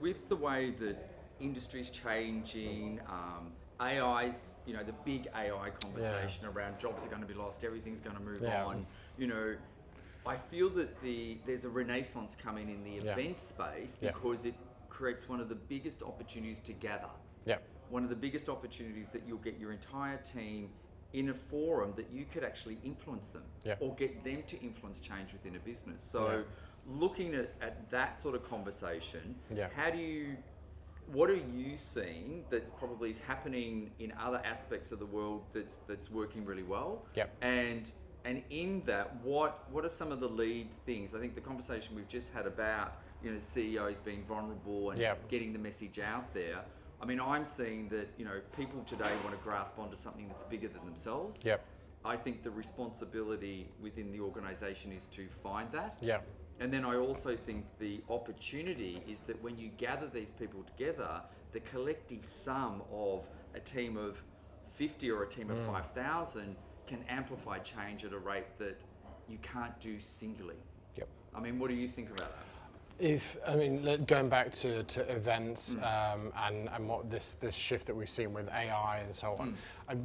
with the way that industry's changing, AI's, the big AI conversation around jobs are going to be lost, everything's going to move on. I feel that there's a renaissance coming in the event space because it creates one of the biggest opportunities to gather. One of the biggest opportunities that you'll get your entire team in a forum that you could actually influence them or get them to influence change within a business. So looking at that sort of conversation, what are you seeing that probably is happening in other aspects of the world that's working really well? And in that, what are some of the lead things? I think the conversation we've just had about CEOs being vulnerable and getting the message out there. I mean, I'm seeing that people today want to grasp onto something that's bigger than themselves. I think the responsibility within the organisation is to find that. And then I also think the opportunity is that when you gather these people together, the collective sum of a team of 50 or a team of 5,000 can amplify change at a rate that you can't do singly. I mean, what do you think about that? Going back to events and what this shift that we've seen with AI and so on,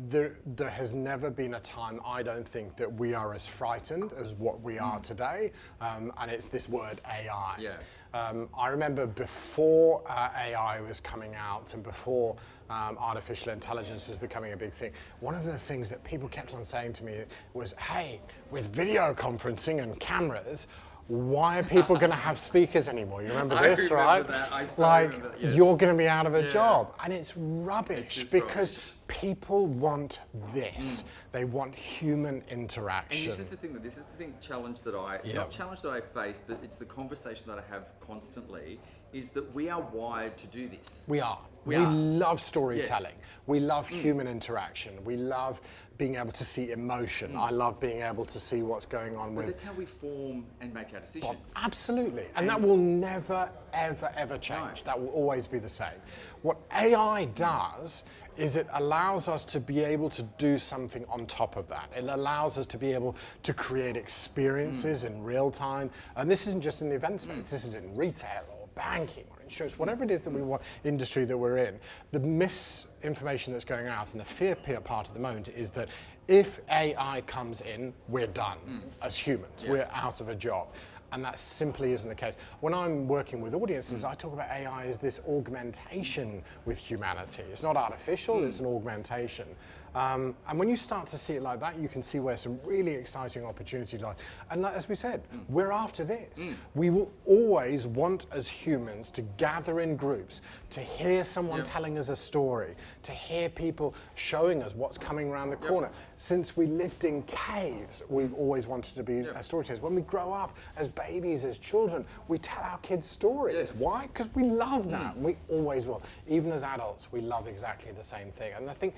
there has never been a time, I don't think, that we are as frightened as what we are today, and it's this word AI. I remember before AI was coming out and before artificial intelligence was becoming a big thing, one of the things that people kept on saying to me was, hey, with video conferencing and cameras, why are people going to have speakers anymore? You remember this, right? Remember that, yes. You're going to be out of a job. And it's rubbish because people want this. They want human interaction. And this is the challenge that not challenge that I face, but it's the conversation that I have constantly, is that we are wired to do this. We are. We love storytelling. We love human interaction. We love being able to see emotion. I love being able to see what's going on with... But that's how we form and make our decisions. Absolutely. And that will never, ever, ever change. That will always be the same. What AI does is it allows us to be able to do something on top of that. It allows us to be able to create experiences in real time. And this isn't just in the event space. This is in retail or banking or insurance, whatever it is that we want, industry that we're in. The misinformation that's going out and the fear part at the moment is that if AI comes in, we're done as humans. We're out of a job. And that simply isn't the case. When I'm working with audiences, I talk about AI as this augmentation with humanity. It's not artificial, it's an augmentation. And when you start to see it like that, you can see where some really exciting opportunities lie. And as we said, we're after this. We will always want as humans to gather in groups, to hear someone telling us a story, to hear people showing us what's coming around the corner. Since we lived in caves, we've always wanted to be storytellers. When we grow up as babies, as children, we tell our kids stories. Why? Because we love that. We always will. Even as adults, we love exactly the same thing. And I think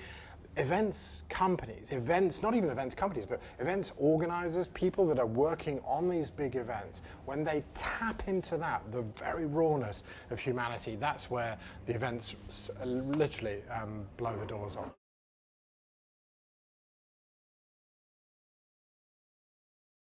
events companies, not even events companies, but events organizers, people that are working on these big events, when they tap into that, the very rawness of humanity, that's where the events literally blow the doors off.